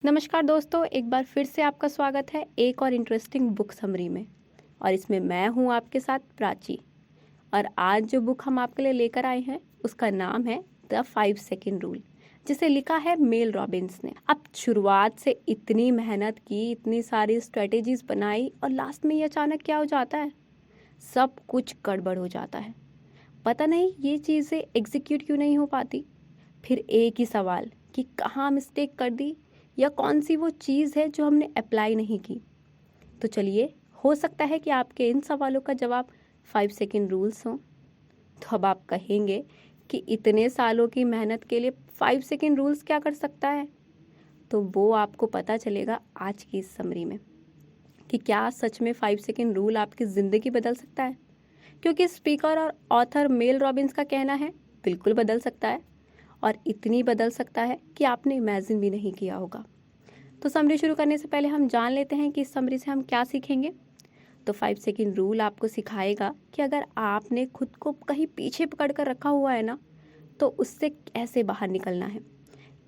नमस्कार दोस्तों, एक बार फिर से आपका स्वागत है एक और इंटरेस्टिंग बुक समरी में। और इसमें मैं हूं आपके साथ प्राची। और आज जो बुक हम आपके लिए लेकर आए हैं उसका नाम है द 5 सेकंड रूल, जिसे लिखा है मेल रॉबिन्स ने। अब शुरुआत से इतनी मेहनत की, इतनी सारी स्ट्रेटेजीज बनाई और लास्ट में ये अचानक क्या हो जाता है, सब कुछ गड़बड़ हो जाता है। पता नहीं ये चीज़ें एग्जीक्यूट क्यों नहीं हो पाती। फिर एक ही सवाल कि कहाँ मिस्टेक कर दी या कौन सी वो चीज़ है जो हमने अप्लाई नहीं की। तो चलिए, हो सकता है कि आपके इन सवालों का जवाब 5 सेकंड रूल्स हों। तो अब आप कहेंगे कि इतने सालों की मेहनत के लिए 5 सेकंड रूल्स क्या कर सकता है। तो वो आपको पता चलेगा आज की इस समरी में कि क्या सच में 5 सेकंड रूल आपकी ज़िंदगी बदल सकता है। क्योंकि स्पीकर और ऑथर मेल रॉबिन्स का कहना है बिल्कुल बदल सकता है, और इतनी बदल सकता है कि आपने इमेजिन भी नहीं किया होगा। तो समरी शुरू करने से पहले हम जान लेते हैं कि इस समरी से हम क्या सीखेंगे। तो 5 सेकंड रूल आपको सिखाएगा कि अगर आपने खुद को कहीं पीछे पकड़ कर रखा हुआ है ना, तो उससे कैसे बाहर निकलना है,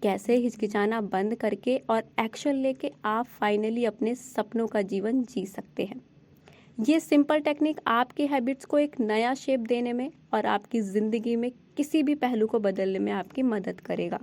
कैसे हिचकिचाना बंद करके और एक्शन लेके आप फाइनली अपने सपनों का जीवन जी सकते हैं। ये सिंपल टेक्निक आपके हैबिट्स को एक नया शेप देने में और आपकी ज़िंदगी में किसी भी पहलू को बदलने में आपकी मदद करेगा।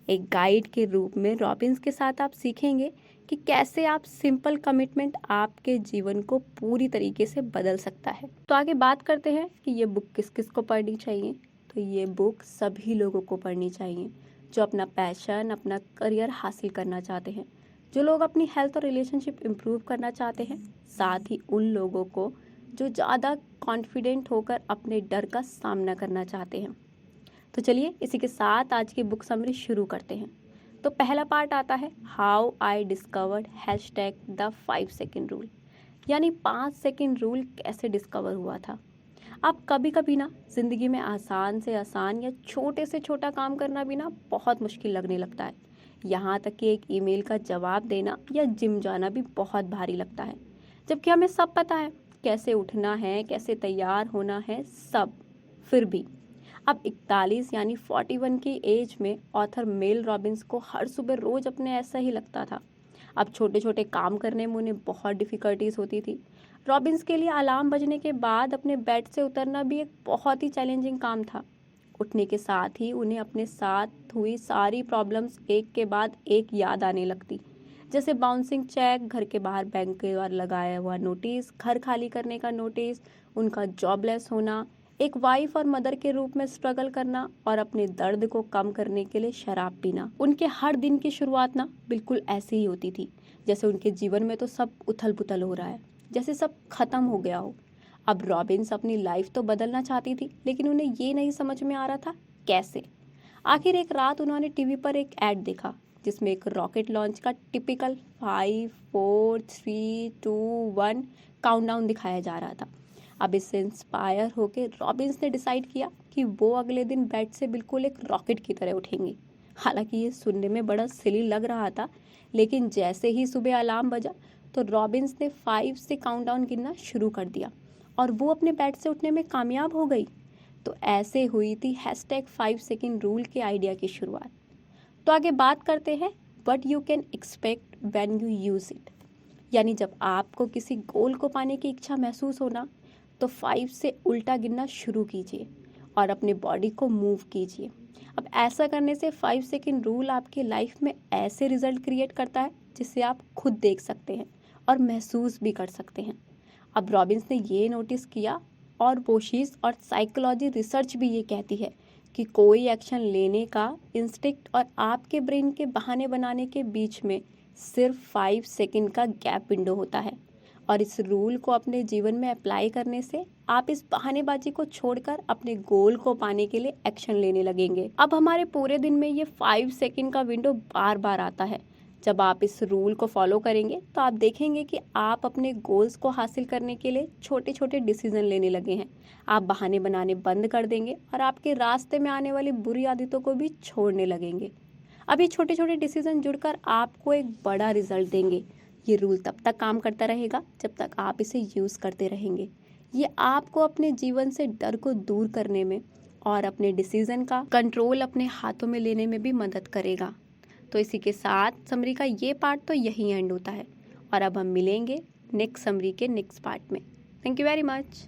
एक गाइड के रूप में रॉबिन्स के साथ आप सीखेंगे कि कैसे आप सिंपल कमिटमेंट आपके जीवन को पूरी तरीके से बदल सकता है। तो आगे बात करते हैं कि ये बुक किस किस को पढ़नी चाहिए। तो ये बुक सभी लोगों को पढ़नी चाहिए जो अपना पैशन, अपना करियर हासिल करना चाहते हैं, जो लोग अपनी हेल्थ और रिलेशनशिप इम्प्रूव करना चाहते हैं, साथ ही उन लोगों को जो ज़्यादा कॉन्फिडेंट होकर अपने डर का सामना करना चाहते हैं। तो चलिए इसी के साथ आज की बुक समरी शुरू करते हैं। तो पहला पार्ट आता है how I discovered #the 5 second rule, यानी 5 सेकंड रूल कैसे डिस्कवर हुआ था। अब कभी कभी ना ज़िंदगी में आसान से आसान या छोटे से छोटा काम करना भी ना बहुत मुश्किल लगने लगता है। यहाँ तक कि एक ईमेल का जवाब देना या जिम जाना भी बहुत भारी लगता है, जबकि हमें सब पता है कैसे उठना है, कैसे तैयार होना है, सब। फिर भी अब 41 यानी 41 की एज में ऑथर मेल रॉबिन्स को हर सुबह रोज अपने ऐसा ही लगता था। अब छोटे छोटे काम करने में उन्हें बहुत डिफ़िकल्टीज होती थी। रॉबिन्स के लिए अलार्म बजने के बाद अपने बेड से उतरना भी एक बहुत ही चैलेंजिंग काम था। उठने के साथ ही उन्हें अपने साथ हुई सारी प्रॉब्लम्स एक के बाद एक याद आने लगती, जैसे बाउंसिंग चेक, घर के बाहर बैंक के द्वारा लगाया हुआ नोटिस, घर खाली करने का नोटिस, उनका जॉबलेस होना, एक वाइफ और मदर के रूप में स्ट्रगल करना और अपने दर्द को कम करने के लिए शराब पीना। उनके हर दिन की शुरुआत ना बिल्कुल ऐसी ही होती थी, जैसे उनके जीवन में तो सब उथल पुथल हो रहा है, जैसे सब खत्म हो गया हो। अब रॉबिन्स अपनी लाइफ तो बदलना चाहती थी, लेकिन उन्हें ये नहीं समझ में आ रहा था कैसे। आखिर एक रात उन्होंने टीवी पर एक ऐड देखा जिसमें एक रॉकेट लॉन्च का टिपिकल 5 4 3 2 1 काउंटडाउन दिखाया जा रहा था। अब इससे इंस्पायर होकर रॉबिन्स ने डिसाइड किया कि वो अगले दिन बेड से बिल्कुल एक रॉकेट की तरह उठेंगी। हालांकि ये सुनने में बड़ा सिली लग रहा था, लेकिन जैसे ही सुबह अलार्म बजा तो रॉबिन्स ने 5 से काउंटडाउन गिनना शुरू कर दिया और वो अपने बेड से उठने में कामयाब हो गई। तो ऐसे हुई थी #5 सेकंड रूल के आइडिया की शुरुआत। तो आगे बात करते हैं what you can expect when you use it, यानी जब आपको किसी गोल को पाने की इच्छा महसूस होना तो 5 से उल्टा गिनना शुरू कीजिए और अपने बॉडी को मूव कीजिए। अब ऐसा करने से 5 सेकंड रूल आपकी लाइफ में ऐसे रिजल्ट क्रिएट करता है जिसे आप खुद देख सकते हैं और महसूस भी कर सकते हैं। अब रॉबिन्स ने ये नोटिस किया, और कोशिश और साइकोलॉजी रिसर्च भी ये कहती है कि कोई एक्शन लेने का इंस्टिंक्ट और आपके ब्रेन के बहाने बनाने के बीच में सिर्फ 5 सेकंड का गैप विंडो होता है। और इस रूल को अपने जीवन में अप्लाई करने से आप इस बहानेबाजी को छोड़कर अपने गोल को पाने के लिए एक्शन लेने लगेंगे। अब हमारे पूरे दिन में ये 5 सेकंड का विंडो बार बार आता है। जब आप इस रूल को फॉलो करेंगे तो आप देखेंगे कि आप अपने गोल्स को हासिल करने के लिए छोटे छोटे डिसीजन लेने लगे हैं। आप बहाने बनाने बंद कर देंगे और आपके रास्ते में आने वाली बुरी आदतों को भी छोड़ने लगेंगे। अभी छोटे छोटे डिसीजन जुड़कर आपको एक बड़ा रिजल्ट देंगे। ये रूल तब तक काम करता रहेगा जब तक आप इसे यूज़ करते रहेंगे। ये आपको अपने जीवन से डर को दूर करने में और अपने डिसीजन का कंट्रोल अपने हाथों में लेने में भी मदद करेगा। तो इसी के साथ समरी का ये पार्ट तो यही एंड होता है और अब हम मिलेंगे नेक्स्ट समरी के नेक्स्ट पार्ट में। Thank you very much.